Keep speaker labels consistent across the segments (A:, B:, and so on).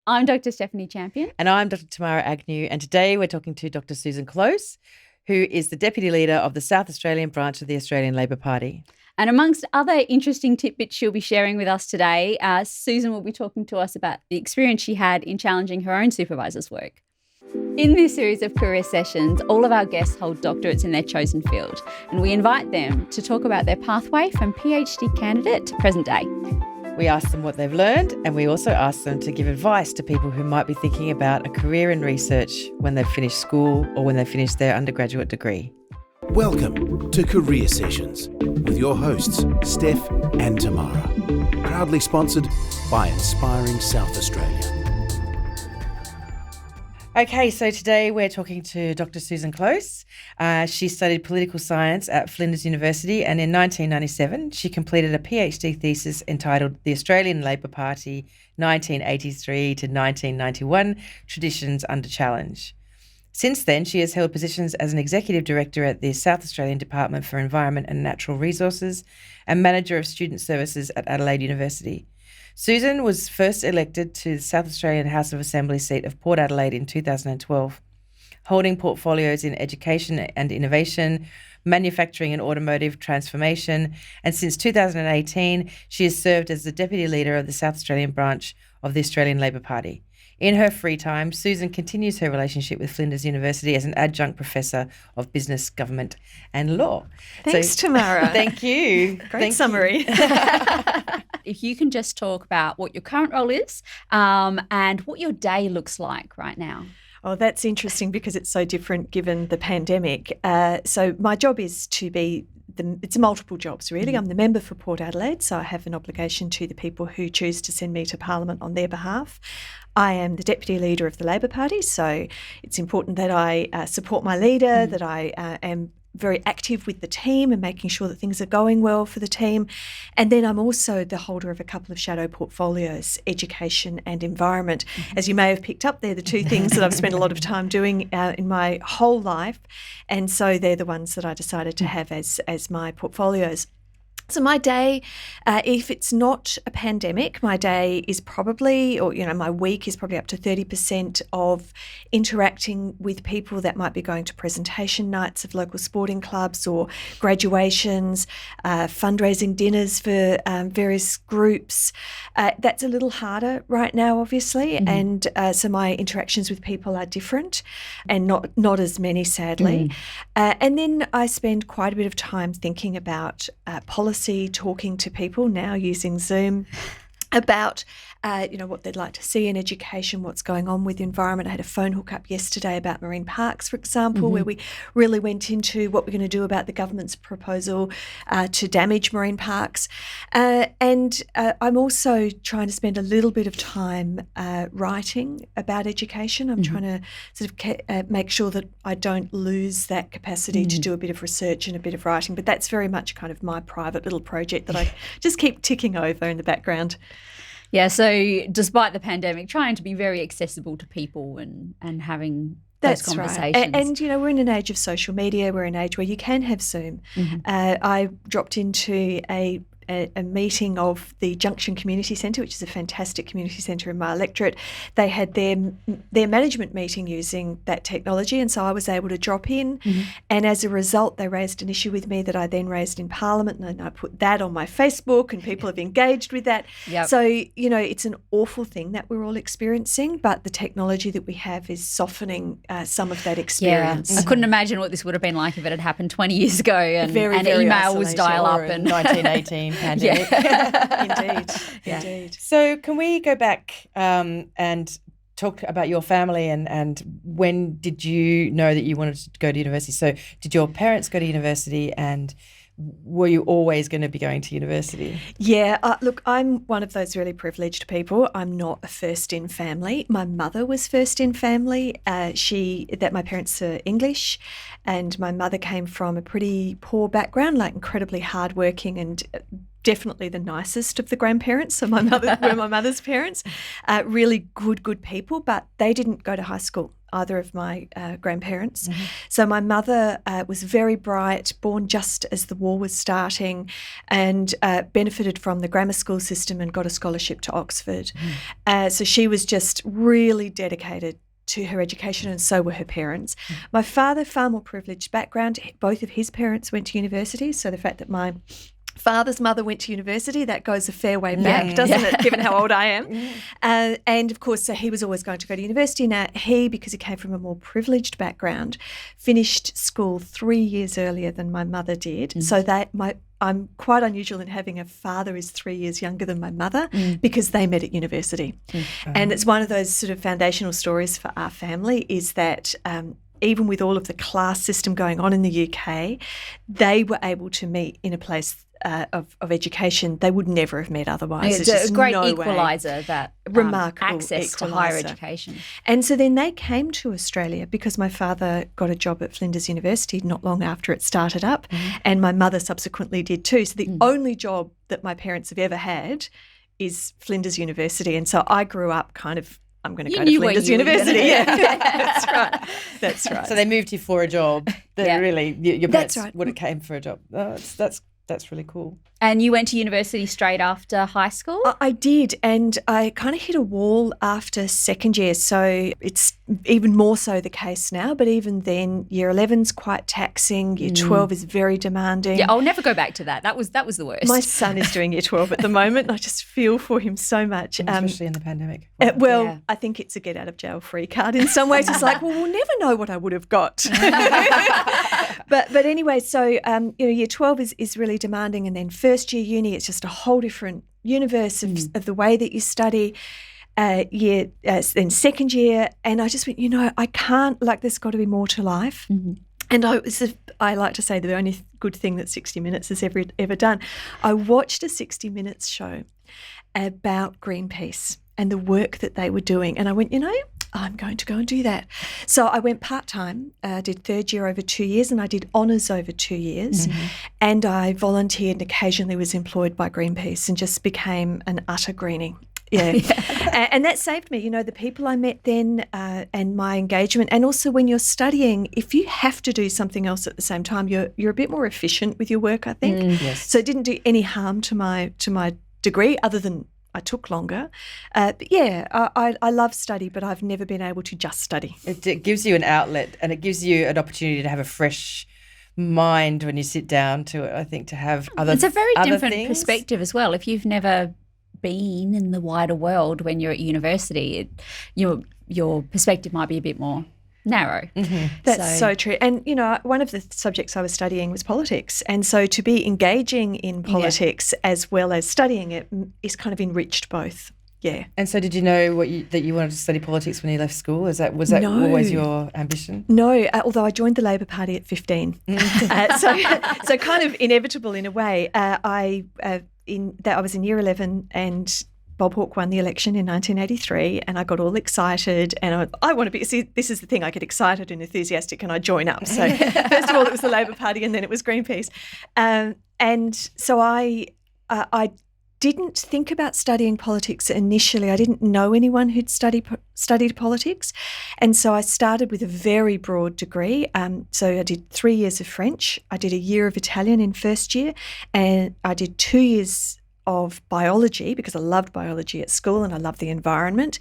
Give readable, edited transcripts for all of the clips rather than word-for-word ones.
A: I'm Dr. Stephanie Champion.
B: And I'm Dr. Tamara Agnew. And today we're talking to Dr. Susan Close, who is the Deputy Leader of the South Australian branch of the Australian Labor Party.
A: And amongst other interesting tidbits she'll be sharing with us today, Susan will be talking to us about the experience she had in challenging her own supervisor's work. In this series of career sessions, all of our guests hold doctorates in their chosen field, and we invite them to talk about their pathway from PhD candidate to present day.
B: We ask them what they've learned, and we also ask them to give advice to people who might be thinking about a career in research when they've finished school or when they've finished their undergraduate degree.
C: Welcome to Career Sessions with your hosts, Steph and Tamara. Proudly sponsored by Inspiring South Australia.
B: Okay, so today we're talking to Dr. Susan Close. She studied political science at Flinders University, and in 1997 she completed a PhD thesis entitled The Australian Labor Party 1983 to 1991 Traditions Under Challenge. Since then, she has held positions as an Executive Director at the South Australian Department for Environment and Natural Resources and Manager of Student Services at Adelaide University. Susan was first elected to the South Australian House of Assembly seat of Port Adelaide in 2012, holding portfolios in education and innovation, manufacturing and automotive transformation, and since 2018, she has served as the Deputy Leader of the South Australian branch of the Australian Labor Party. In her free time, Susan continues her relationship with Flinders University as an adjunct professor of business, government and law.
D: Thanks, Tamara.
B: Thank you.
D: Great summary.
A: If you can just talk about what your current role is and what your day looks like right now.
D: Oh, that's interesting because it's so different given the pandemic. So my job is to be it's multiple jobs, really. Mm-hmm. I'm the member for Port Adelaide, so I have an obligation to the people who choose to send me to Parliament on their behalf. I am the Deputy Leader of the Labor Party, so it's important that I support my leader, that I am very active with the team and making sure that things are going well for the team. And then I'm also the holder of a couple of shadow portfolios, education and environment. Mm-hmm. As you may have picked up, they're the two things that I've spent a lot of time doing in my whole life. And so they're the ones that I decided to have as my portfolios. So my day, if it's not a pandemic, my day is probably, my week is probably up to 30% of interacting with people that might be going to presentation nights of local sporting clubs or graduations, fundraising dinners for various groups. That's a little harder right now, obviously, and so my interactions with people are different and not as many, sadly. And then I spend quite a bit of time thinking about policy, talking to people now using Zoom about what they'd like to see in education, what's going on with the environment. I had a phone hookup yesterday about marine parks, for example, where we really went into what we're going to do about the government's proposal to damage marine parks. And I'm also trying to spend a little bit of time writing about education. I'm trying to sort of make sure that I don't lose that capacity to do a bit of research and a bit of writing. But that's very much kind of my private little project that I just keep ticking over in the background.
A: Yeah, so despite the pandemic, trying to be very accessible to people and having those conversations.
D: Right. And we're in an age of social media. We're in an age where you can have Zoom. I dropped into a meeting of the Junction Community Centre, which is a fantastic community centre in my electorate. They had their management meeting using that technology, and so I was able to drop in. And as a result, they raised an issue with me that I then raised in Parliament, and I put that on my Facebook, and people have engaged with that. Yep. So, it's an awful thing that we're all experiencing, but the technology that we have is softening some of that experience.
A: Yeah. I couldn't imagine what this would have been like if it had happened 20 years ago and
D: very
A: email was dial-up.
B: In 1918. Pandemic.
D: Indeed.
B: So can we go back and talk about your family and when did you know that you wanted to go to university? So did your parents go to university and were you always going to be going to university?
D: Yeah, look, I'm one of those really privileged people. I'm not a first in family. My mother was first in family. My parents are English, and my mother came from a pretty poor background, like incredibly hardworking and definitely the nicest of the grandparents. So my mother were my mother's parents, really good people, but they didn't go to high school, either of my grandparents. So my mother was very bright, born just as the war was starting, and benefited from the grammar school system and got a scholarship to Oxford. So she was just really dedicated to her education, and so were her parents. My father, far more privileged background. Both of his parents went to university, so the fact that my father's mother went to university, that goes a fair way back, doesn't it, given how old I am? And, of course, so he was always going to go to university. Now, because he came from a more privileged background, finished school 3 years earlier than my mother did. So that I'm quite unusual in having a father who's 3 years younger than my mother because they met at university. And it's one of those sort of foundational stories for our family is that even with all of the class system going on in the UK, they were able to meet in a place of education they would never have met otherwise.
A: It's a great equaliser, that
D: remarkable
A: access to higher education.
D: And so then they came to Australia because my father got a job at Flinders University not long after it started up, and my mother subsequently did too. So the only job that my parents have ever had is Flinders University. And so I grew up kind of, I'm going to go to Flinders University. That's right. That's right.
B: So they moved you for a job. Really, your parents would have came for a job. Oh, that's really cool.
A: And you went to university straight after high school?
D: I did, and I kind of hit a wall after second year, so it's even more so the case now, but even then, year 11's quite taxing, year 12 is very demanding.
A: Yeah, I'll never go back to that. That was the worst.
D: My son is doing year 12 at the moment, and I just feel for him so much.
B: Especially in the pandemic.
D: I think it's a get-out-of-jail-free card in some ways. It's like, well, we'll never know what I would have got. But anyway, so year 12 is really demanding, and then first year uni, it's just a whole different universe of the way that you study. Then second year, and I just went, I can't, there's got to be more to life. And I like to say the only good thing that 60 Minutes has ever done. I watched a 60 Minutes show about Greenpeace and the work that they were doing, and I went, I'm going to go and do that. So I went part-time, did third year over 2 years, and I did honours over 2 years. And I volunteered and occasionally was employed by Greenpeace and just became an utter greenie. And that saved me, the people I met then and my engagement. And also when you're studying, if you have to do something else at the same time, you're a bit more efficient with your work, I think. So it didn't do any harm to my degree other than I took longer. I love study, but I've never been able to just study.
B: It gives you an outlet, and it gives you an opportunity to have a fresh mind when you sit down to it, I think, to have other things.
A: It's a very different perspective as well. If you've never been in the wider world when you're at university, your perspective might be a bit more narrow.
D: That's so true. And, one of the subjects I was studying was politics. And so to be engaging in politics as well as studying it is kind of enriched both. Yeah.
B: And so did you know that you wanted to study politics when you left school? Was that always your ambition?
D: No, although I joined the Labor Party at 15. So kind of inevitable in a way. I was in year 11 and Bob Hawke won the election in 1983, and I got all excited, and I want to be, this is the thing, I get excited and enthusiastic and I join up. So first of all it was the Labor Party, and then it was Greenpeace. And so I didn't think about studying politics initially. I didn't know anyone who'd studied politics. And so I started with a very broad degree. So I did 3 years of French. I did a year of Italian in first year, and I did 2 years of biology because I loved biology at school and I loved the environment.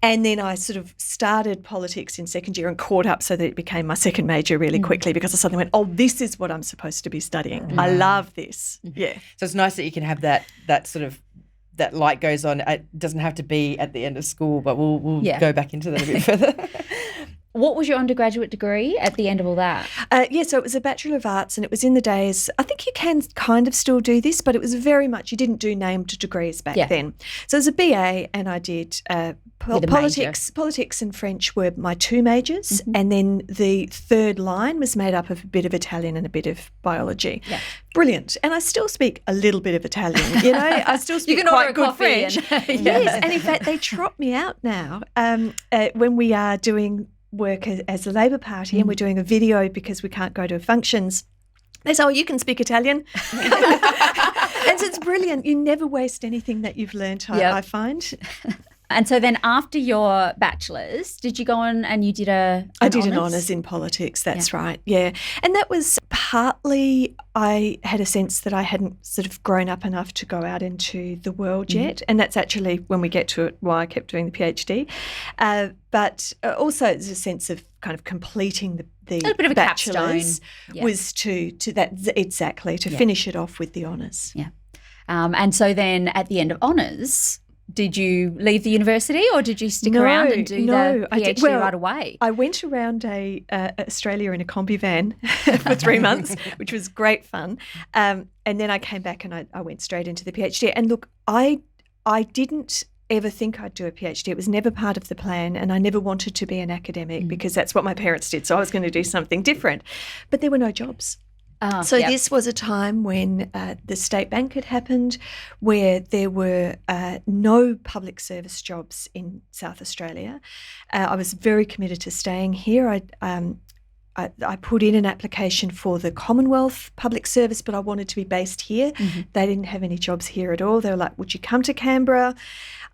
D: And then I sort of started politics in second year and caught up so that it became my second major really quickly, because I suddenly went, oh, this is what I'm supposed to be studying. I love this. Yeah.
B: So it's nice that you can have that sort of, that light goes on. It doesn't have to be at the end of school, but we'll go back into that a bit further.
A: What was your undergraduate degree at the end of all that?
D: So it was a Bachelor of Arts, and it was in the days, I think you can kind of still do this, but it was very much, you didn't do named degrees back then. So it was a BA, and I did politics and French were my two majors, and then the third line was made up of a bit of Italian and a bit of biology. Yeah. Brilliant. And I still speak a little bit of Italian, I still speak quite good French. Yes, and in fact they trot me out now when we are doing work as a Labor Party and we're doing a video because we can't go to functions. They say, oh, you can speak Italian. And so it's brilliant. You never waste anything that you've learnt, I find.
A: And so then after your bachelor's, did you go on and you did an
D: honours in politics, that's right, yeah. And that was partly I had a sense that I hadn't sort of grown up enough to go out into the world yet, and that's actually, when we get to it, why I kept doing the PhD. But also it's a sense of kind of completing the
A: a bit of a
D: bachelor's
A: capstone.
D: Was to that exactly, to finish it off with the honours.
A: Yeah. And so then at the end of honours, did you leave the university or did you stick around and do the PhD right away?
D: I went around Australia in a combi van for 3 months, which was great fun. And then I came back and I went straight into the PhD. And look, I didn't ever think I'd do a PhD. It was never part of the plan, and I never wanted to be an academic because that's what my parents did. So I was going to do something different. But there were no jobs. This was a time when the State Bank had happened, where there were no public service jobs in South Australia. I was very committed to staying here. I put in an application for the Commonwealth Public Service, but I wanted to be based here. They didn't have any jobs here at all. They were like, would you come to Canberra?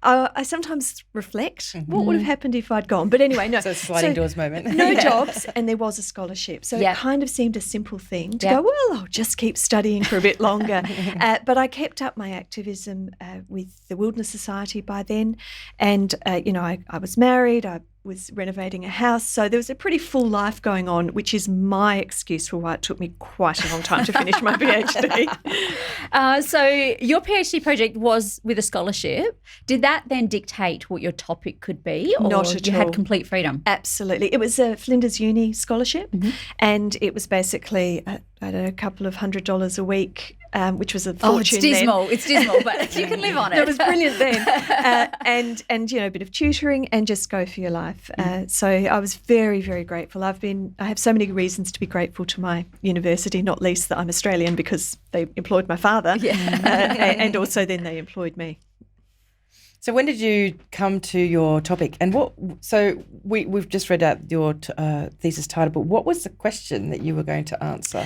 D: I sometimes reflect what would have happened if I'd gone. But anyway, no.
B: So sliding doors moment.
D: No jobs, and there was a scholarship. So it kind of seemed a simple thing to go, well, I'll just keep studying for a bit longer. But I kept up my activism with the Wilderness Society by then. And, I was married. I was renovating a house. So there was a pretty full life going on, which is my excuse for why it took me quite a long time to finish my PhD.
A: So your PhD project was with a scholarship. Did that then dictate what your topic could be? Or
D: Not at
A: you
D: all.
A: had complete freedom?
D: Absolutely. It was a Flinders Uni scholarship, and it was basically, I don't know, a couple of $100 a week, which was a fortune.
A: It's dismal, but you can live on it.
D: It was brilliant then. And a bit of tutoring and just go for your life. So I was very, very grateful. I have so many reasons to be grateful to my university, not least that I'm Australian because they employed my father, and also then they employed me.
B: So when did you come to your topic? And we've just read out your thesis title, but what was the question that you were going to answer?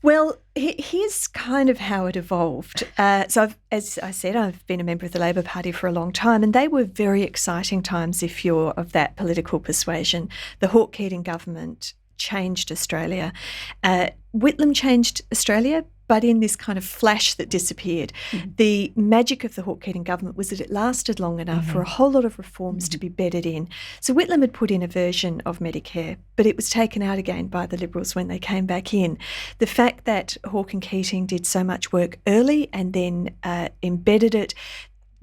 D: Well, here's kind of how it evolved. As I said, I've been a member of the Labor Party for a long time, and they were very exciting times if you're of that political persuasion. The Hawke-Keating government changed Australia. Whitlam changed Australia, but in this kind of flash that disappeared. The magic of the Hawke-Keating government was that it lasted long enough for a whole lot of reforms to be bedded in. So Whitlam had put in a version of Medicare, but it was taken out again by the Liberals when they came back in. The fact that Hawke and Keating did so much work early and then embedded it,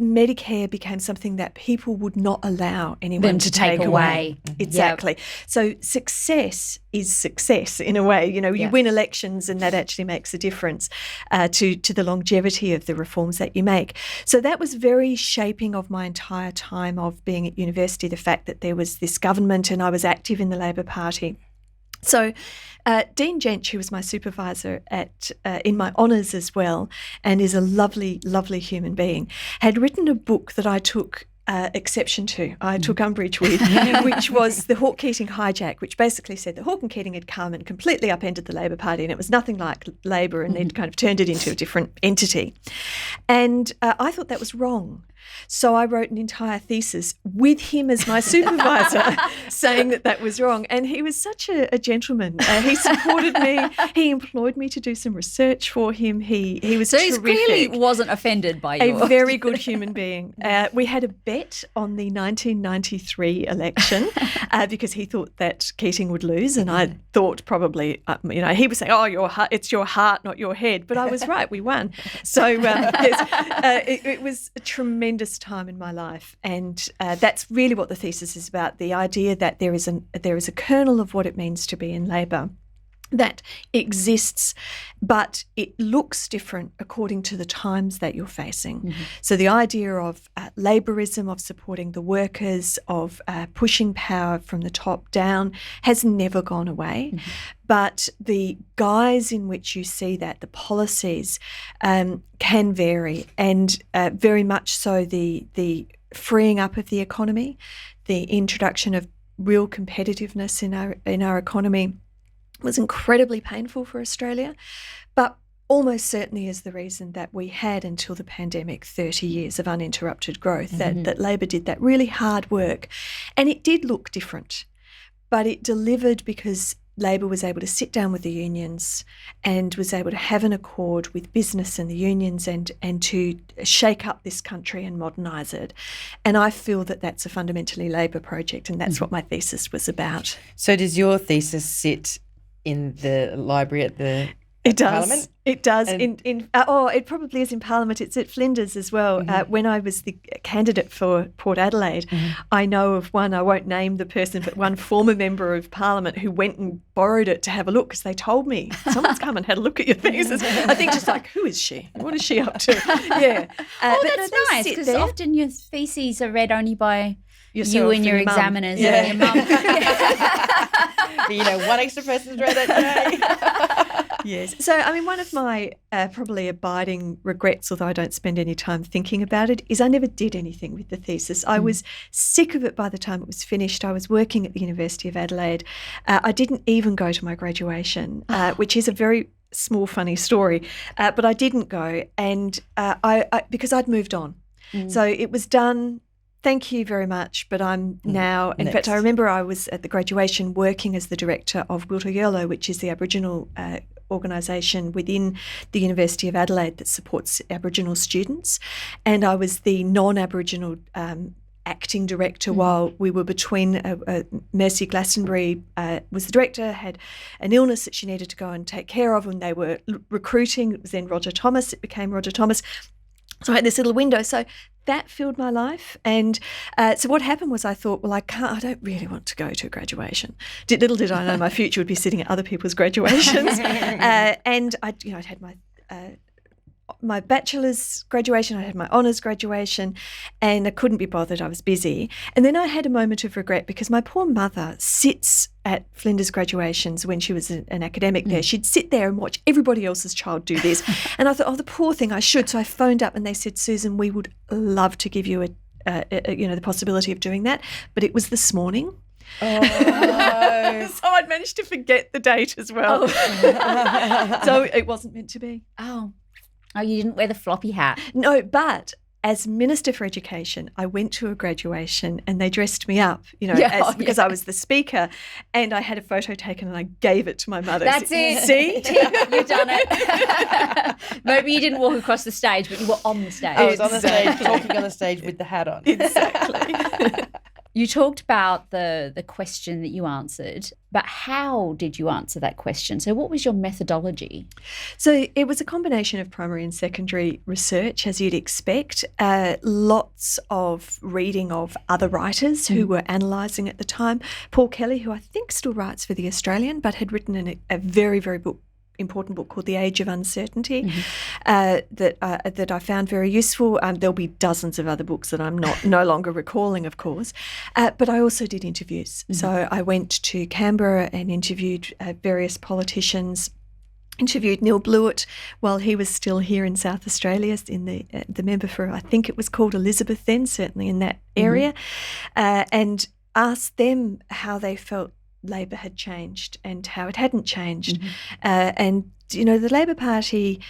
D: Medicare became something that people would not allow anyone to take away. Exactly. Yep. So success is success in a way. You win elections and that actually makes a difference to the longevity of the reforms that you make. So that was very shaping of my entire time of being at university, the fact that there was this government and I was active in the Labor Party. So Dean Jench, who was my supervisor in my honours as well, and is a lovely, lovely human being, had written a book that I took exception to. I took umbrage with, which was the Hawke-Keating Hijack, which basically said that Hawke and Keating had come and completely upended the Labor Party, and it was nothing like Labor, and they'd kind of turned it into a different entity. And I thought that was wrong. So I wrote an entire thesis with him as my supervisor saying that was wrong. And he was such a gentleman. He supported me. He employed me to do some research for him. He was terrific.
A: So he clearly wasn't offended by you.
D: A very good human being. We had a bet on the 1993 election because he thought that Keating would lose. And I thought probably, he was saying, it's your heart, not your head. But I was right. We won. So it was a tremendous time in my life, and that's really what the thesis is about, the idea that there is a kernel of what it means to be in Labor that exists, but it looks different according to the times that you're facing. So the idea of labourism, of supporting the workers, of pushing power from the top down has never gone away. But the guise in which you see that, the policies, can vary, and very much so the freeing up of the economy, the introduction of real competitiveness in our economy was incredibly painful for Australia. But almost certainly is the reason that we had until the pandemic 30 years of uninterrupted growth, that Labor did that really hard work. And it did look different, but it delivered because Labor was able to sit down with the unions and was able to have an accord with business and the unions and to shake up this country and modernise it. And I feel that that's a fundamentally Labor project, and that's what my thesis was about.
B: So does your thesis sit in the library at the
D: It does.
B: Parliament?
D: It does. It probably is in Parliament. It's at Flinders as well. When I was the candidate for Port Adelaide, I know of one, I won't name the person, but one former member of Parliament who went and borrowed it to have a look because they told me, someone's come and had a look at your thesis. I think just like, who is she? What is she up to? Yeah.
A: That's nice, because often your theses are read only by you and your examiners
B: Yeah.
A: and your mum.
B: But, one extra person's read it today.
D: Yes. So, I mean, one of my probably abiding regrets, although I don't spend any time thinking about it, is I never did anything with the thesis. I was sick of it by the time it was finished. I was working at the University of Adelaide. I didn't even go to my graduation, which is a very small, funny story, but I didn't go, and I because I'd moved on. So it was done. Thank you very much, but I'm now, in fact, I remember I was at the graduation working as the director of Wiltoyerlo, which is the Aboriginal organisation within the University of Adelaide that supports Aboriginal students, and I was the non-Aboriginal acting director while we were between Mercy Glastonbury was the director, had an illness that she needed to go and take care of, and they were recruiting. It was then Roger Thomas. It became Roger Thomas. So I had this little window. So that filled my life. And so what happened was I thought, well, I don't really want to go to a graduation. Little did I know my future would be sitting at other people's graduations. And I'd had my bachelor's graduation, I had my honours graduation, and I couldn't be bothered. I was busy. And then I had a moment of regret because my poor mother sits at Flinders graduations when she was an academic there. She'd sit there and watch everybody else's child do this. And I thought, oh, the poor thing, I should. So I phoned up and they said, Susan, we would love to give you the possibility of doing that. But it was this morning.
B: Oh, no.
D: So I'd managed to forget the date as well. So it wasn't meant to be.
A: Oh, you didn't wear the floppy hat.
D: No, but as Minister for Education, I went to a graduation and they dressed me up, because I was the speaker, and I had a photo taken and I gave it to my mother.
A: That's it.
D: See?
A: You've done it. Maybe you didn't walk across the stage, but you were on the stage.
B: I was on the stage, talking on the stage with the hat on.
D: Exactly.
A: You talked about the question that you answered, but how did you answer that question? So what was your methodology?
D: So it was a combination of primary and secondary research, as you'd expect. Lots of reading of other writers who were analysing at the time. Paul Kelly, who I think still writes for The Australian, but had written a very, very important book called The Age of Uncertainty that I found very useful. There'll be dozens of other books that I'm no longer recalling, of course. But I also did interviews. So I went to Canberra and interviewed various politicians. Interviewed Neil Blewett while he was still here in South Australia, in the member for, I think it was called Elizabeth then, certainly in that area, and asked them how they felt Labor had changed and how it hadn't changed. And, the Labor Party,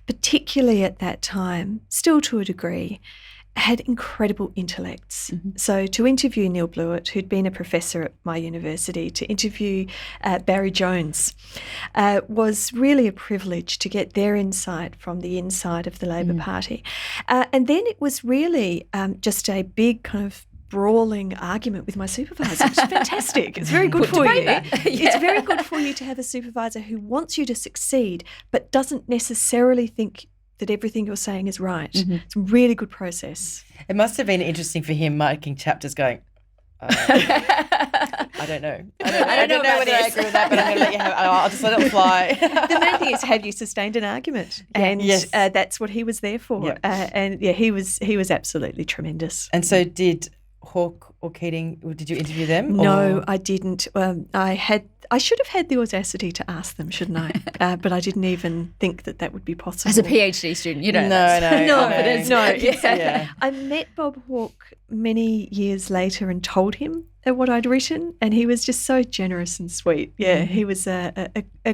D: particularly at that time, still to a degree, had incredible intellects. So to interview Neil Blewett, who'd been a professor at my university, to interview Barry Jones was really a privilege to get their insight from the inside of the Labor Party. And then it was really just a big kind of brawling argument with my supervisor. It's fantastic. It's very good for you. It's very good for you to have a supervisor who wants you to succeed but doesn't necessarily think that everything you're saying is right. It's a really good process.
B: It must have been interesting for him marking chapters going, I don't know. I don't know whether I agree with that, but I'm going to let you have it. I'll just let it fly.
D: The main thing is, have you sustained an argument? And that's what he was there for. He was absolutely tremendous.
B: And so did Hawke or Keating, did you interview them?
D: No, I didn't. I should have had the audacity to ask them, shouldn't I? But I didn't even think that would be possible.
A: As a PhD student, you don't.
D: No. Exactly. I met Bob Hawke many years later and told him what I'd written, and he was just so generous and sweet. Yeah, he was a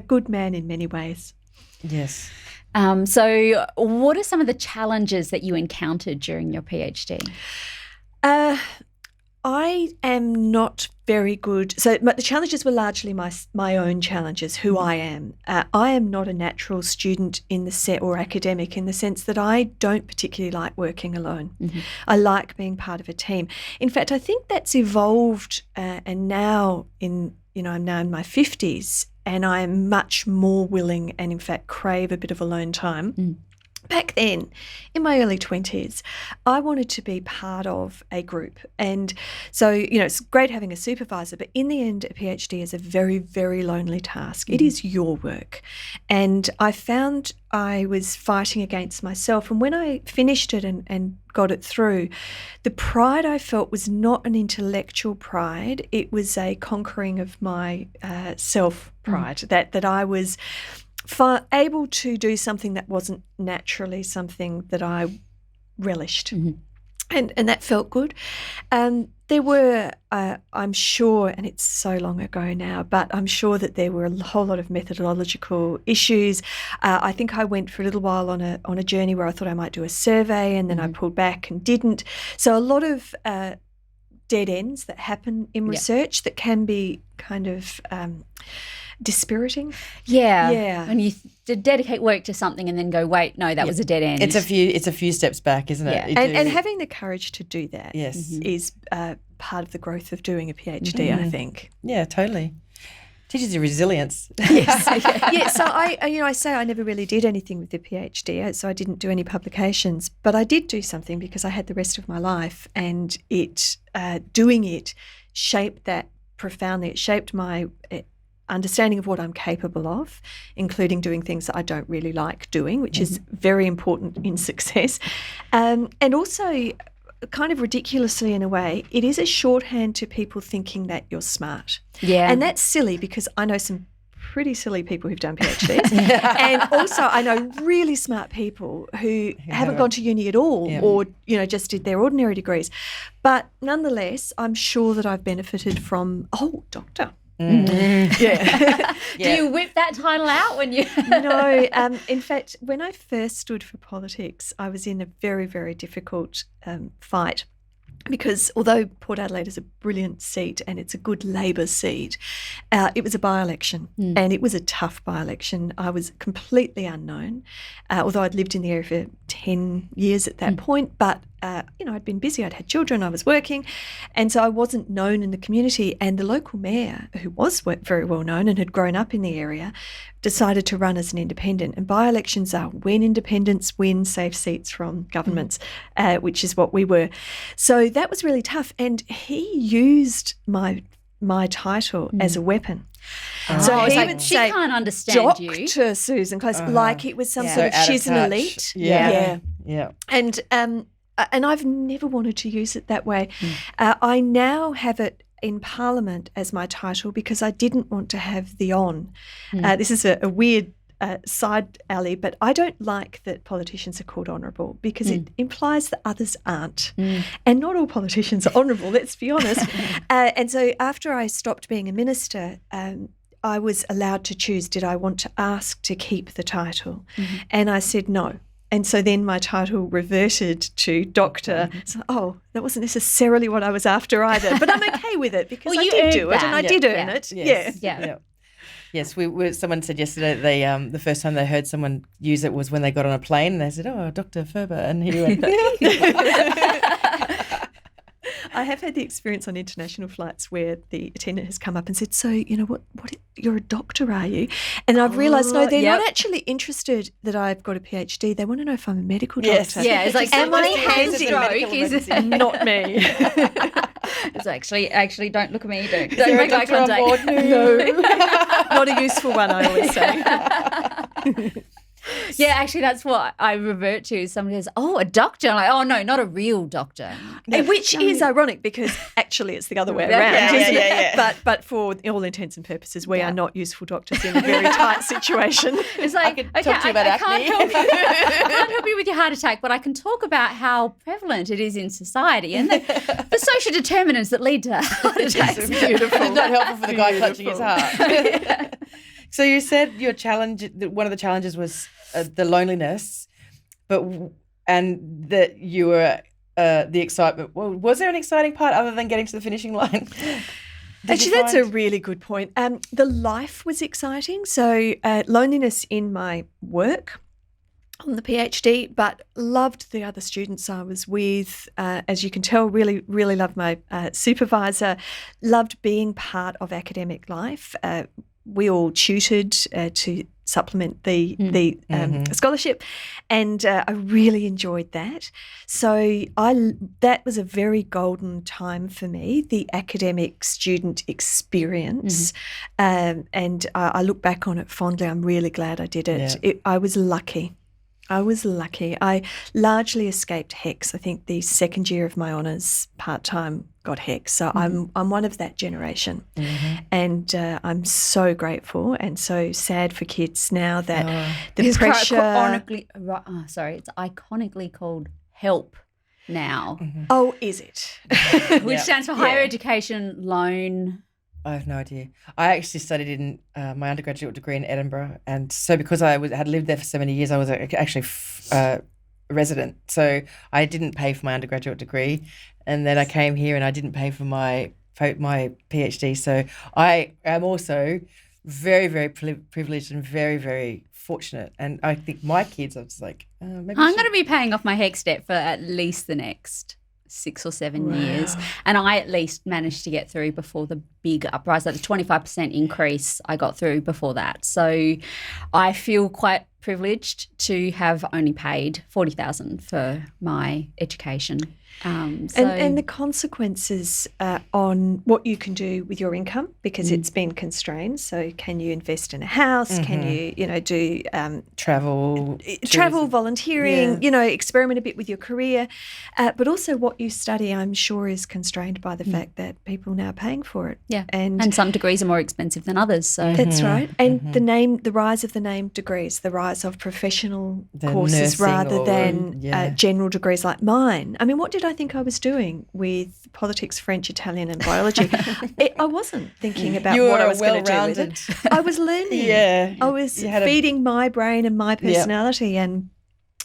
D: good man in many ways.
B: Yes.
A: So what are some of the challenges that you encountered during your PhD?
D: I am not very good. So the challenges were largely my own challenges, who I am. I am not a natural student or academic in the sense that I don't particularly like working alone. Mm-hmm. I like being part of a team. In fact, I think that's evolved, and now I'm now in my 50s, and I am much more willing and in fact crave a bit of alone time. Mm. Back then, in my early 20s, I wanted to be part of a group. And so, it's great having a supervisor, but in the end, a PhD is a very, very lonely task. Mm. It is your work. And I found I was fighting against myself. And when I finished it and got it through, the pride I felt was not an intellectual pride. It was a conquering of my self-pride, that I was able to do something that wasn't naturally something that I relished. Mm-hmm. And that felt good. There were, I'm sure, and it's so long ago now, but I'm sure that there were a whole lot of methodological issues. I think I went for a little while on a journey where I thought I might do a survey, and then I pulled back and didn't. So a lot of dead ends that happen in research that can be kind of dispiriting.
A: Yeah. When you dedicate work to something and then go, wait, no, that was a dead end.
B: It's a few steps back, isn't it?
D: And having the courage to do that is part of the growth of doing a PhD, I think.
B: Yeah, totally. Teaches you resilience.
D: Yes. So I say I never really did anything with the PhD, so I didn't do any publications, but I did do something because I had the rest of my life, and doing it shaped that profoundly. It shaped my understanding of what I'm capable of, including doing things that I don't really like doing, which is very important in success. And also, kind of ridiculously in a way, it is a shorthand to people thinking that you're smart. Yeah. And that's silly because I know some pretty silly people who've done PhDs. And also I know really smart people who haven't gone to uni at all or, just did their ordinary degrees. But nonetheless, I'm sure that I've benefited from, doctor. Yeah.
A: Do you whip that title out when you...
D: No. In fact, when I first stood for politics, I was in a very, very difficult fight, because although Port Adelaide is a brilliant seat and it's a good Labor seat, it was a by-election and it was a tough by-election. I was completely unknown, although I'd lived in the area for 10 years at that point, but I'd been busy, I'd had children, I was working, and so I wasn't known in the community. And the local mayor, who was very well known and had grown up in the area, decided to run as an independent. And by-elections are when independents win safe seats from governments, which is what we were. So that was really tough. And he used my title as a weapon.
A: So he would say, she can't understand you.
D: Dr. Susan Close, like it was some sort of, she's an elite.
B: Yeah.
D: And I've never wanted to use it that way. I now have it in Parliament as my title because I didn't want to have the on. This is a weird side alley, but I don't like that politicians are called honourable because it implies that others aren't. And not all politicians are honourable, let's be honest. And so after I stopped being a minister, I was allowed to choose, did I want to ask to keep the title? And I said no. And so then my title reverted to doctor. So, that wasn't necessarily what I was after either. But I'm okay with it because I did do it and I did earn it.
B: Yes, someone said yesterday that they the first time they heard someone use it was when they got on a plane and they said, Dr. Ferber. And he went,
D: I have had the experience on international flights where the attendant has come up and said, so, what you're a doctor, are you? And I've realised, no, they're not actually interested that I've got a PhD. They want to know if I'm a medical doctor.
A: Yeah, it's like, am I hands stroke? Is
D: not me.
A: It's actually, don't look at me. Don't make eye contact.
D: No. Not a useful one, I always say.
A: Yeah, actually, that's what I revert to. Somebody says, a doctor. I'm like, oh, no, not a real doctor.
D: Which is ironic because actually it's the other way around, isn't it? But for all intents and purposes, we are not useful doctors in a very tight situation.
A: It's like, I can't help you with your heart attack, but I can talk about how prevalent it is in society and the social determinants that lead to heart attacks.
B: Beautiful. It's not helpful for the guy clutching his heart. So you said your challenge, one of the challenges was the loneliness, and that you were the excitement. Well, was there an exciting part other than getting to the finishing line?
D: Actually, that's a really good point. The life was exciting. So loneliness in my work on the PhD, but loved the other students I was with. As you can tell, really, really loved my supervisor, loved being part of academic life. We all tutored to supplement the scholarship, and I really enjoyed that. So that was a very golden time for me, the academic student experience, and I look back on it fondly. I'm really glad I did it.
B: Yeah.
D: I was lucky. I largely escaped HECS. I think the second year of my honours part-time got HECS. So I'm one of that generation. And I'm so grateful and so sad for kids now that the
A: It's
D: pressure...
A: it's iconically called HELP now.
D: Oh, is it?
A: Which stands for Higher Education Loan...
B: I have no idea. I actually studied in my undergraduate degree in Edinburgh, and so because I had lived there for so many years, I was actually a resident. So I didn't pay for my undergraduate degree, and then I came here and I didn't pay for my PhD. So I am also very, very privileged and very, very fortunate. And I think my kids, I was like, maybe
A: I'm going to be paying off my HECS debt for at least the next 6 or 7 years, and I at least managed to get through before the big uprising, like the 25% increase I got through before that. So I feel quite privileged to have only paid $40,000 for my education. And
D: the consequences on what you can do with your income, because it's been constrained. So can you invest in a house? Can you, do
B: travel,
D: volunteering, experiment a bit with your career. But also what you study, I'm sure, is constrained by the fact that people are now paying for it.
A: Yeah, and some degrees are more expensive than others. So
D: that's right. And the rise of the named degrees, the rise of professional courses rather than general degrees like mine. I mean, what did I think I was doing with politics, French, Italian and biology? I wasn't thinking about what I was going to do with it. I was learning. I was feeding my brain and my personality, and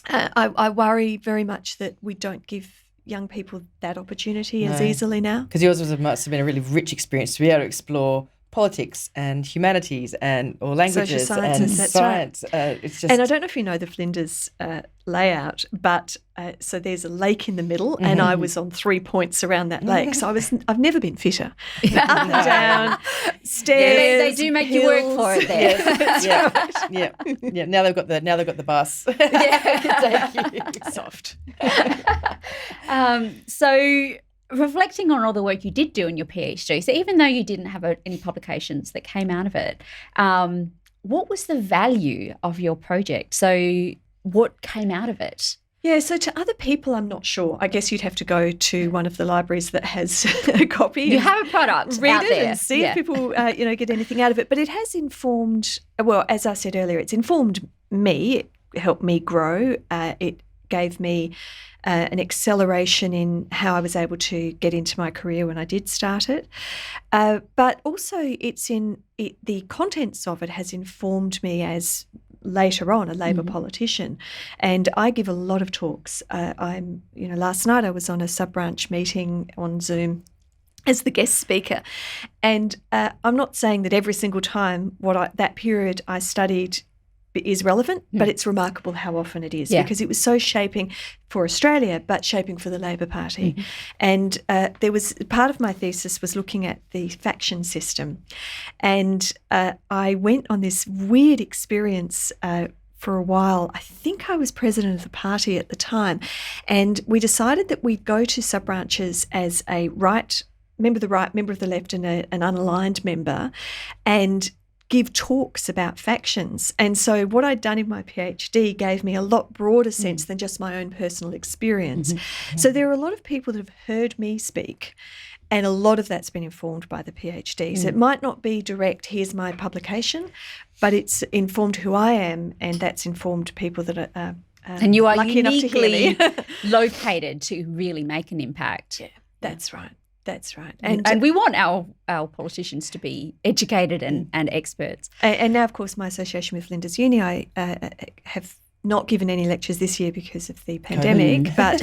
D: I worry very much that we don't give young people that opportunity as easily now.
B: Because yours must have been a really rich experience to be able to explore politics and humanities or languages
D: social sciences,
B: and
D: science.
B: Right. It's just...
D: And I don't know if you know the Flinders layout, but so there's a lake in the middle, and I was on 3 points around that lake. So I've never been fitter. Up and down, stairs.
A: They do make you work for it there.
B: Yeah. Now they've got the bus. Take you.
D: Soft.
A: So reflecting on all the work you did do in your PhD, so even though you didn't have any publications that came out of it, what was the value of your project? So what came out of it?
D: Yeah, so to other people, I'm not sure. I guess you'd have to go to one of the libraries that has a copy.
A: You have a product
D: read
A: out
D: it
A: there.
D: And see if people, get anything out of it. But it has informed, well, as I said earlier, it's informed me. It helped me grow. It gave me an acceleration in how I was able to get into my career when I did start it. But also the contents of it has informed me as later on a Labor politician, and I give a lot of talks. Last night I was on a sub-branch meeting on Zoom as the guest speaker, and I'm not saying that every single time that period I studied is relevant, but it's remarkable how often it is, because it was so shaping for Australia, but shaping for the Labor Party. And there was part of my thesis was looking at the faction system, and I went on this weird experience for a while. I think I was president of the party at the time, and we decided that we'd go to sub-branches as a member of the left, and an unaligned member, and give talks about factions. And so what I'd done in my PhD gave me a lot broader sense than just my own personal experience. So there are a lot of people that have heard me speak, and a lot of that's been informed by the PhD. So it might not be direct, here's my publication, but it's informed who I am, and that's informed people that are
A: and you are
D: lucky enough to hear
A: uniquely
D: me.
A: located to really make an impact.
D: Yeah, that's right. That's right.
A: And we want our politicians to be educated and experts.
D: And now, of course, my association with Flinders Uni, I have not given any lectures this year because of the pandemic, but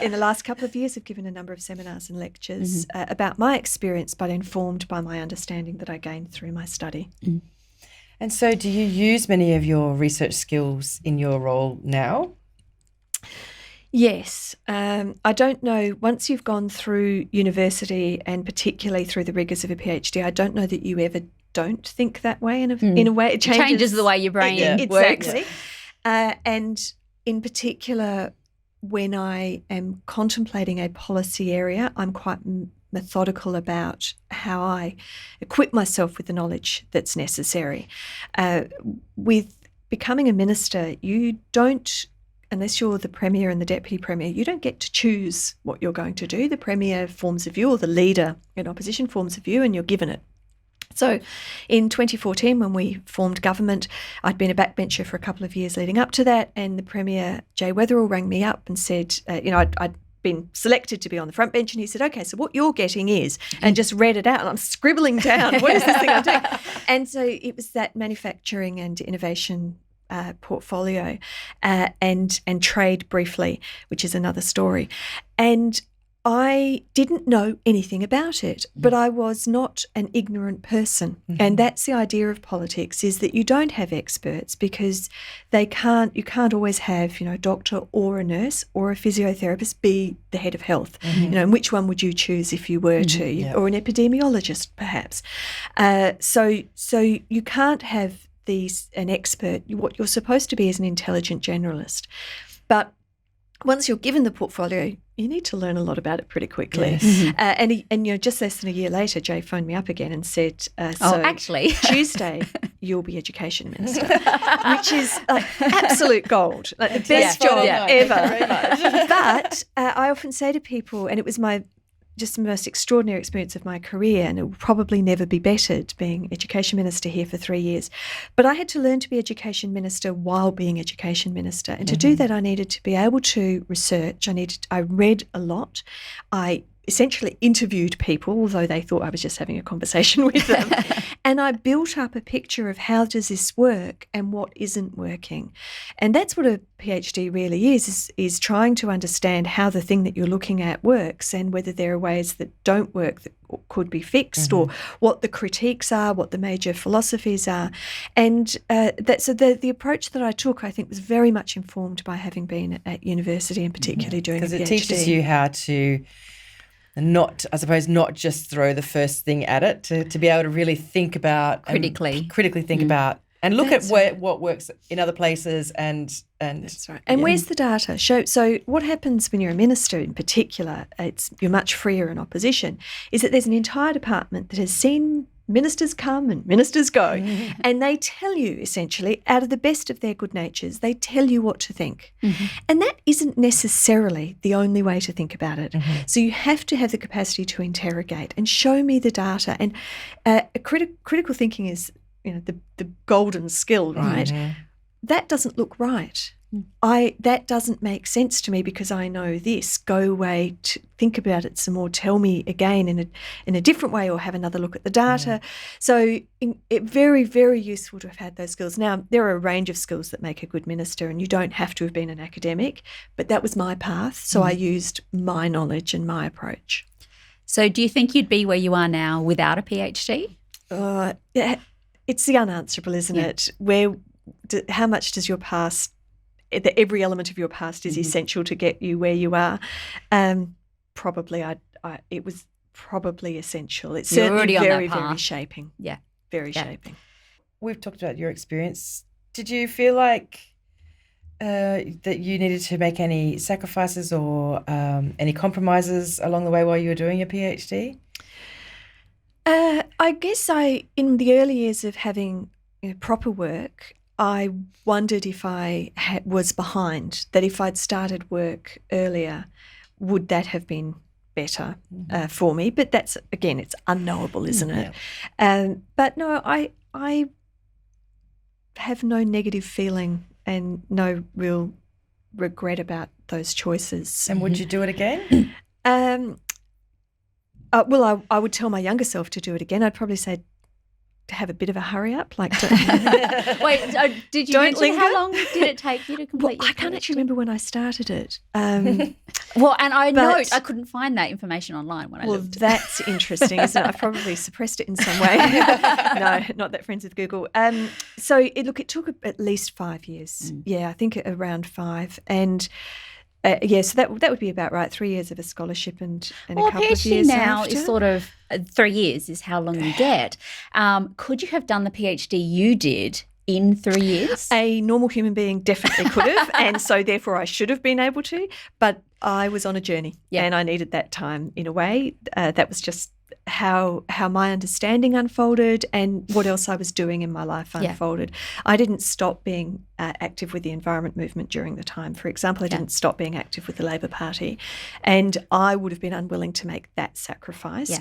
D: in the last couple of years I've given a number of seminars and lectures about my experience, but informed by my understanding that I gained through my study.
B: And so do you use many of your research skills in your role now?
D: Yes. I don't know, once you've gone through university and particularly through the rigours of a PhD, I don't know that you ever don't think that way in a way. It
A: changes the way your brain works.
D: Exactly. And in particular, when I am contemplating a policy area, I'm quite methodical about how I equip myself with the knowledge that's necessary. With becoming a minister, you don't, unless you're the Premier and the Deputy Premier, you don't get to choose what you're going to do. The Premier forms a view, or the leader in opposition forms a view, and you're given it. So in 2014, when we formed government, I'd been a backbencher for a couple of years leading up to that, and the Premier, Jay Weatherill, rang me up and said, I'd been selected to be on the front bench, and he said, okay, so what you're getting is, and just read it out, and I'm scribbling down, what is this thing I'm doing? And so it was that manufacturing and innovation portfolio and trade briefly, which is another story. And I didn't know anything about it, but I was not an ignorant person. And that's the idea of politics, is that you don't have experts because you can't always have, a doctor or a nurse or a physiotherapist be the head of health. And which one would you choose if you were to, or an epidemiologist perhaps. So you can't have an expert. What you're supposed to be is an intelligent generalist. But once you're given the portfolio, you need to learn a lot about it pretty quickly. Yes. And just less than a year later, Jay phoned me up again and said,
A: actually,
D: Tuesday you'll be Education Minister, which is absolute gold, like the best job ever.
B: Thank you very much.
D: But I often say to people, and it was just the most extraordinary experience of my career, and it will probably never be bettered, being Education Minister here for 3 years. But I had to learn to be Education Minister while being Education Minister. And to do that, I needed to be able to research. I read a lot. I essentially interviewed people, although they thought I was just having a conversation with them. And I built up a picture of how does this work and what isn't working. And that's what a PhD really is trying to understand how the thing that you're looking at works, and whether there are ways that don't work that could be fixed, or what the critiques are, what the major philosophies are. And so the approach that I took, I think, was very much informed by having been at university, and particularly doing a PhD.
B: Because it teaches you how to not just throw the first thing at it, to be able to really think about critically think about and look at what works in other places and
D: that's right. And where's the data? So what happens when you're a minister in particular, you're much freer in opposition, is that there's an entire department that has seen ministers come and ministers go, and they tell you essentially, out of the best of their good natures, they tell you what to think. And that isn't necessarily the only way to think about it. So you have to have the capacity to interrogate and show me the data. And critical thinking is, the golden skill, right? That doesn't look right. That doesn't make sense to me because I know this. Go away, to think about it some more. Tell me again in a different way, or have another look at the data. So it's very, very useful to have had those skills. Now, there are a range of skills that make a good minister, and you don't have to have been an academic, but that was my path. So I used my knowledge and my approach.
A: So do you think you'd be where you are now without a PhD?
D: It's the unanswerable, isn't it? How much does your past, every element of your past is essential to get you where you are? Probably, it was probably essential. It's certainly very, very shaping.
A: Yeah.
D: Very shaping.
B: We've talked about your experience. Did you feel like that you needed to make any sacrifices or any compromises along the way while you were doing your PhD?
D: I guess in the early years of having proper work, I wondered if I was behind, that if I'd started work earlier, would that have been better for me? But that's, again, it's unknowable, isn't it? But no, I have no negative feeling and no real regret about those choices.
B: And would you do it again?
D: Well, I would tell my younger self to do it again. I'd probably say to have a bit of a hurry up. Like,
A: Wait, did you
D: Don't
A: mention
D: linger?
A: how long did it take you to complete your
D: I can't
A: PhD?
D: actually remember when I started it.
A: Well, and I
D: But-
A: note I couldn't find that information online when I
D: Well,
A: looked.
D: that's interesting, isn't it? I've probably suppressed it in some way. No, not that friends with Google. So it took at least 5 years. Yeah, I think around 5. And so that would be about right. 3 years of a scholarship and
A: Well,
D: a couple of
A: PhD
D: years
A: now
D: after.
A: is sort of 3 years is how long you get. Could you have done the PhD you did in 3 years?
D: A normal human being definitely could have, and so therefore I should have been able to. But I was on a journey, and I needed that time in a way. That was just how my understanding unfolded and what else I was doing in my life unfolded. I didn't stop being active with the environment movement during the time. For example, I didn't stop being active with the Labor Party, and I would have been unwilling to make that sacrifice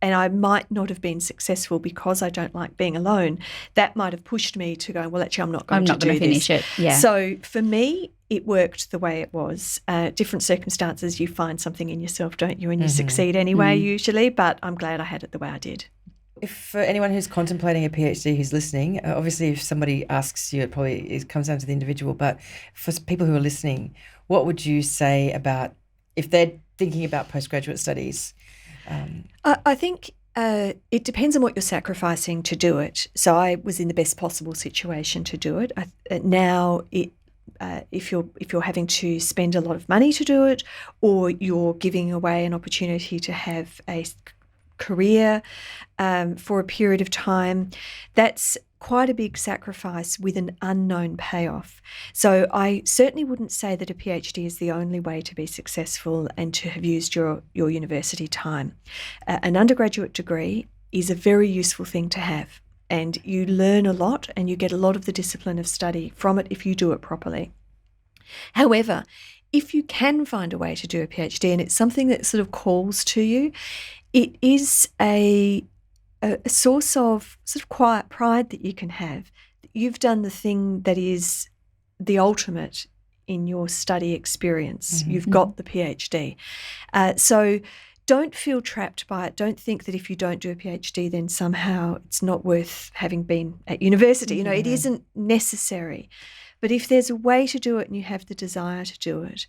D: and I might not have been successful because I don't like being alone. That might have pushed me to go, well, actually, I'm not going to
A: finish it. Yeah.
D: So for me, it worked the way it was. Different circumstances, you find something in yourself, don't you? And you succeed anyway, usually. But I'm glad I had it the way I did.
B: If for anyone who's contemplating a PhD who's listening, obviously if somebody asks you, it comes down to the individual. But for people who are listening, what would you say about if they're thinking about postgraduate studies?
D: I think it depends on what you're sacrificing to do it. So I was in the best possible situation to do it. If you're having to spend a lot of money to do it, or you're giving away an opportunity to have a career for a period of time, that's quite a big sacrifice with an unknown payoff. So I certainly wouldn't say that a PhD is the only way to be successful and to have used your university time. An undergraduate degree is a very useful thing to have, and you learn a lot and you get a lot of the discipline of study from it if you do it properly. However, if you can find a way to do a PhD and it's something that sort of calls to you, it is a source of sort of quiet pride that you can have. You've done the thing that is the ultimate in your study experience. You've got the PhD. So don't feel trapped by it. Don't think that if you don't do a PhD, then somehow it's not worth having been at university. You know, it isn't necessary. But if there's a way to do it and you have the desire to do it,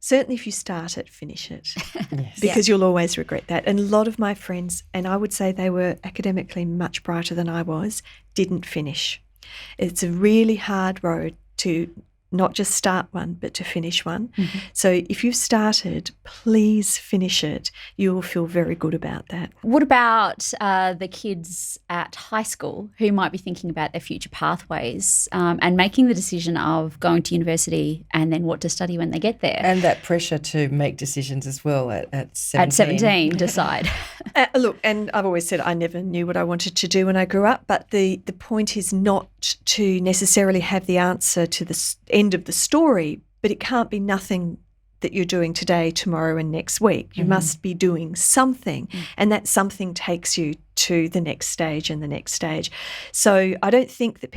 D: certainly if you start it, finish it, because you'll always regret that. And a lot of my friends, and I would say they were academically much brighter than I was, didn't finish. It's a really hard road to not just start one, but to finish one. So if you've started, please finish it. You will feel very good about that.
A: What about the kids at high school who might be thinking about their future pathways and making the decision of going to university and then what to study when they get there?
B: And that pressure to make decisions as well at 17.
A: At 17, decide.
D: Look, and I've always said I never knew what I wanted to do when I grew up, but the point is not to necessarily have the answer to the end of the story, but it can't be nothing that you're doing today, tomorrow and next week. You must be doing something, and that something takes you to the next stage and the next stage. So I don't think that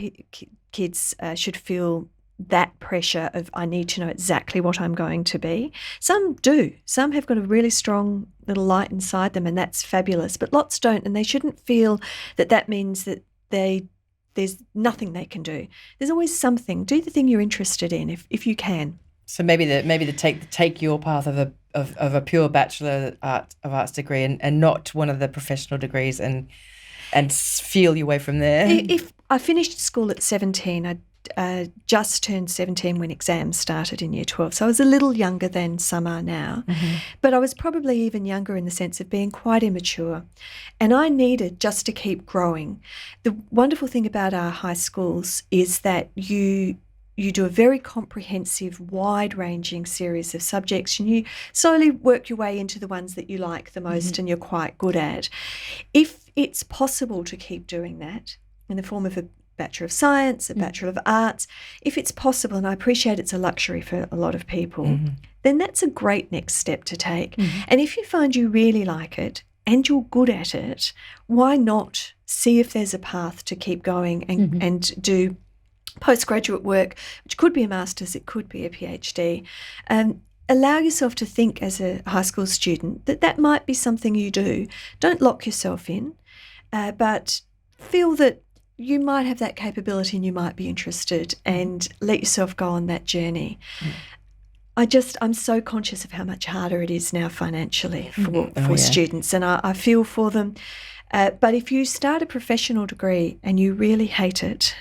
D: kids should feel that pressure of I need to know exactly what I'm going to be. Some do. Some have got a really strong little light inside them, and that's fabulous, but lots don't, and they shouldn't feel that means that there's nothing they can do. There's always something. Do the thing you're interested in if you can.
B: So maybe take your path of a pure Bachelor of Arts degree and not one of the professional degrees and feel your way from there.
D: If I finished school at 17, I just turned 17 when exams started in Year 12. So I was a little younger than some are now, but I was probably even younger in the sense of being quite immature. And I needed just to keep growing. The wonderful thing about our high schools is that you do a very comprehensive, wide-ranging series of subjects, and you slowly work your way into the ones that you like the most and you're quite good at. If it's possible to keep doing that in the form of a Bachelor of Science, a Bachelor of Arts, if it's possible, and I appreciate it's a luxury for a lot of people, then that's a great next step to take. And if you find you really like it and you're good at it, why not see if there's a path to keep going and do postgraduate work, which could be a master's, it could be a PhD. allow yourself to think as a high school student that might be something you do. Don't lock yourself in, but feel that you might have that capability and you might be interested, and let yourself go on that journey. I'm so conscious of how much harder it is now financially for students, and I feel for them. But if you start a professional degree and you really hate it,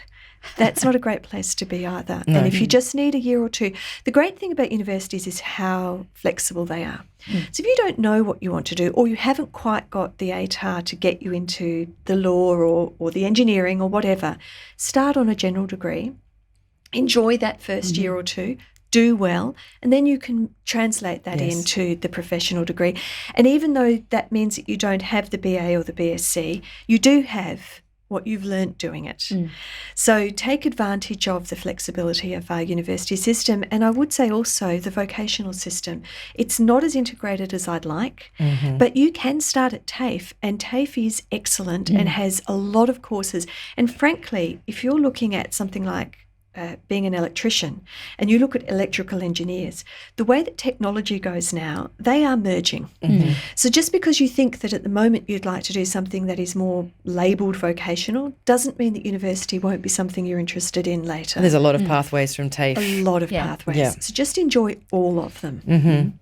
D: that's not a great place to be either. No. And if you just need a year or two, the great thing about universities is how flexible they are. So if you don't know what you want to do, or you haven't quite got the ATAR to get you into the law or the engineering or whatever, start on a general degree, enjoy that first year or two, do well, and then you can translate that into the professional degree. And even though that means that you don't have the BA or the BSc, you do have what you've learnt doing it. So take advantage of the flexibility of our university system, and I would say also the vocational system. It's not as integrated as I'd like, but you can start at TAFE, and TAFE is excellent and has a lot of courses. And frankly, if you're looking at something like being an electrician, and you look at electrical engineers, the way that technology goes now, they are merging. So just because you think that at the moment you'd like to do something that is more labelled vocational doesn't mean that university won't be something you're interested in later.
B: And there's a lot of pathways from TAFE.
D: A lot of pathways. So just enjoy all of them.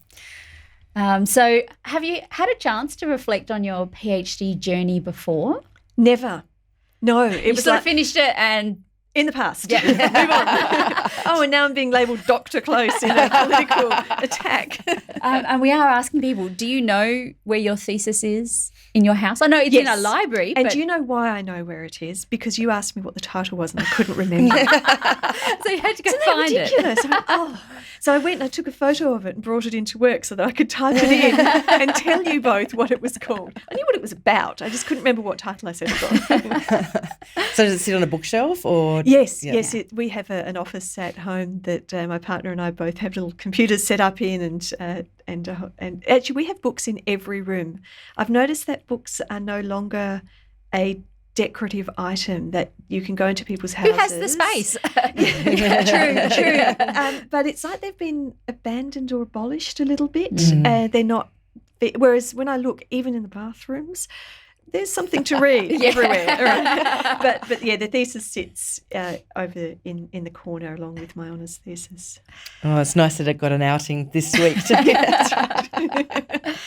A: So have you had a chance to reflect on your PhD journey before?
D: Never. No. It was
A: sort of finished it and...
D: In the past. Yeah. Move on. And now I'm being labelled Dr. Close in a political attack.
A: And we are asking people, do you know where your thesis is in your house? I know it's in a library.
D: And do you know why I know where it is? Because you asked me what the title was and I couldn't remember.
A: So you had to go find
D: it. So I went and I took a photo of it and brought it into work so that I could type it in and tell you both what it was called. I knew what it was about. I just couldn't remember what title I said it was.
B: So does it sit on a bookshelf or?
D: Yes. We have an office at home that my partner and I both have little computers set up in, and actually we have books in every room. I've noticed that books are no longer a decorative item that you can go into people's houses.
A: Who has the space?
D: True. But it's like they've been abandoned or abolished a little bit. They're not. Whereas when I look, even in the bathrooms, there's something to read everywhere. Right? But the thesis sits over in the corner along with my honours thesis.
B: Oh, it's nice that it got an outing this week.
D: That's right.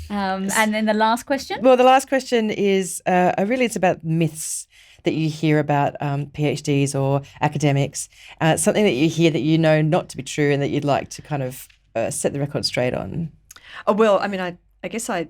A: And then the last question?
B: Well, the last question is really it's about myths that you hear about PhDs or academics, something that you hear that you know not to be true and that you'd like to kind of set the record straight on.
D: Oh, well, I mean, I guess I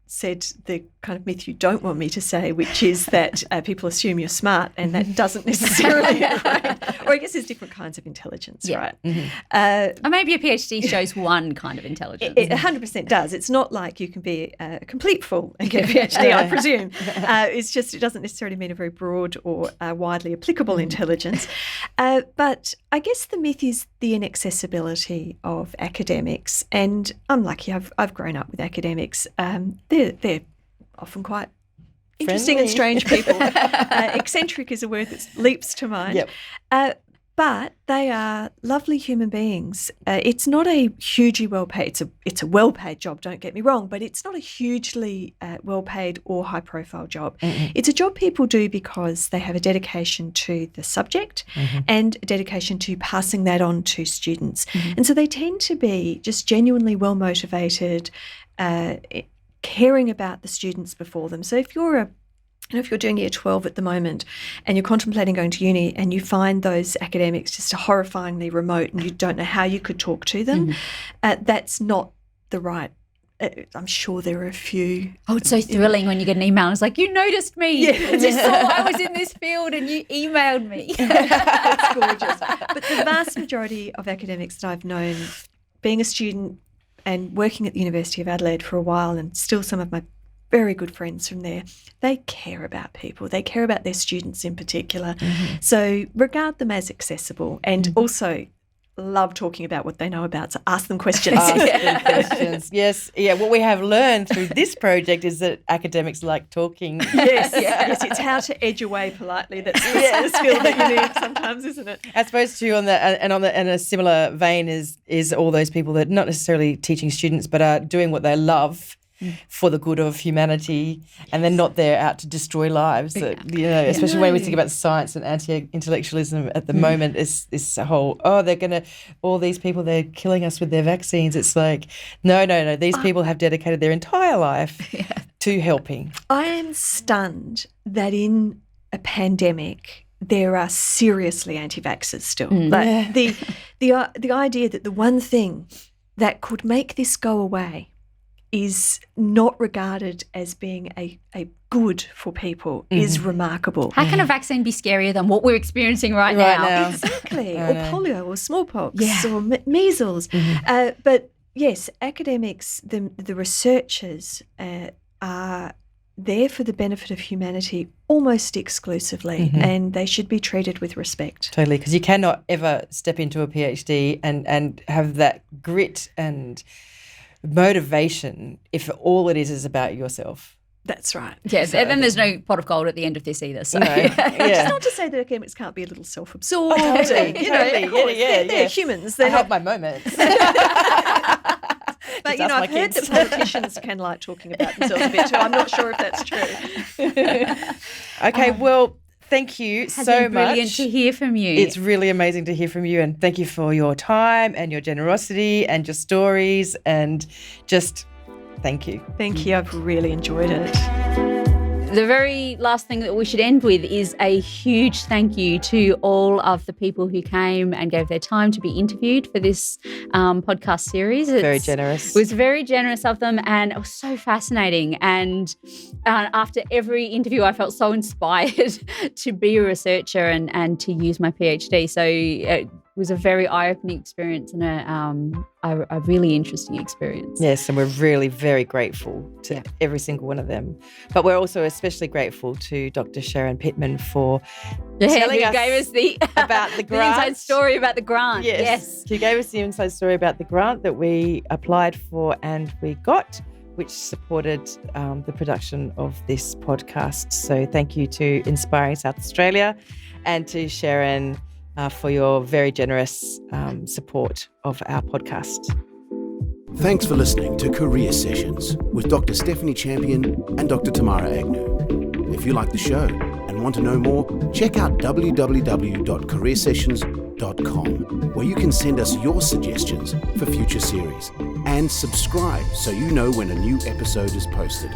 D: said the kind of myth you don't want me to say, which is that people assume you're smart, and that doesn't necessarily equate. Or I guess there's different kinds of intelligence, right?
A: Or maybe a PhD shows one kind of intelligence.
D: It 100% does. It's not like you can be a complete fool and get a PhD, I presume. It's just it doesn't necessarily mean a very broad or widely applicable intelligence. But I guess the myth is the inaccessibility of academics, and I'm lucky I've grown up with academics. They're often quite interesting and strange people. Eccentric is a word that leaps to mind. But they are lovely human beings. It's not a hugely well-paid, it's a well-paid job, don't get me wrong, but it's not a hugely well-paid or high-profile job. It's a job people do because they have a dedication to the subject and a dedication to passing that on to students. And so they tend to be just genuinely well-motivated, caring about the students before them. So if you're doing year 12 at the moment and you're contemplating going to uni and you find those academics just horrifyingly remote and you don't know how you could talk to them, that's not the right. I'm sure there are a few.
A: Oh, it's so thrilling when you get an email and it's like, you noticed me. You saw I was in this field and you emailed me.
D: That's gorgeous. But the vast majority of academics that I've known, being a student and working at the University of Adelaide for a while, and still some of my very good friends from there, they care about people. They care about their students in particular. So regard them as accessible. And also, love talking about what they know about, so ask them questions.
B: Ask them questions. Yes. Yeah. What we have learned through this project is that academics like talking.
D: Yes, it's how to edge away politely. That's the skill that you need sometimes, isn't it?
B: I suppose too, in a similar vein is all those people that not necessarily teaching students but are doing what they love for the good of humanity, and they're not there out to destroy lives. Especially when we think about science and anti-intellectualism at the moment, is this whole, all these people, they're killing us with their vaccines. It's like, no, these people have dedicated their entire life to helping.
D: I am stunned that in a pandemic there are seriously anti-vaxxers still. Like the idea that the one thing that could make this go away is not regarded as being a good for people is remarkable.
A: How can a vaccine be scarier than what we're experiencing right now?
D: Exactly. Or polio or smallpox or measles. But yes, academics, the researchers are there for the benefit of humanity almost exclusively, and they should be treated with respect.
B: Totally, because you cannot ever step into a PhD and have that grit and motivation if all it is about yourself.
D: That's right.
A: Yes, and then there's no pot of gold at the end of this either. So.
D: It's not to say that academics can't be a little self-absorbed. They're humans.
B: I have my moments.
D: But, I've heard that politicians can like talking about themselves a bit too. I'm not sure if that's true.
B: Okay, well, thank you so much.
A: It's brilliant to hear from you.
B: It's really amazing to hear from you, and thank you for your time and your generosity and your stories, and just thank you.
D: Thank you. I've really enjoyed it.
A: The very last thing that we should end with is a huge thank you to all of the people who came and gave their time to be interviewed for this podcast series.
B: Very generous.
A: It was very generous of them, and it was so fascinating. And after every interview, I felt so inspired to be a researcher and to use my PhD. So it was a very eye-opening experience and a really interesting experience.
B: Yes, and we're really very grateful to every single one of them. But we're also especially grateful to Dr. Sharon Pittman for telling us
A: gave us
B: about the grant.
A: The inside story about the grant.
B: Yes. She gave us the inside story about the grant that we applied for and we got, which supported the production of this podcast. So thank you to Inspiring South Australia and to Sharon for your very generous support of our podcast.
C: Thanks for listening to Career Sessions with Dr. Stephanie Champion and Dr. Tamara Agnew. If you like the show and want to know more, check out www.careersessions.com, where you can send us your suggestions for future series, and subscribe so you know when a new episode is posted.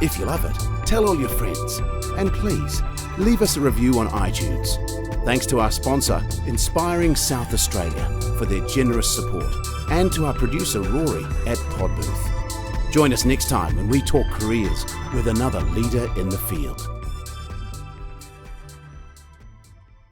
C: If you love it, tell all your friends, and please leave us a review on iTunes. Thanks to our sponsor, Inspiring South Australia, for their generous support, and to our producer, Rory, at Podbooth. Join us next time when we talk careers with another leader in the field.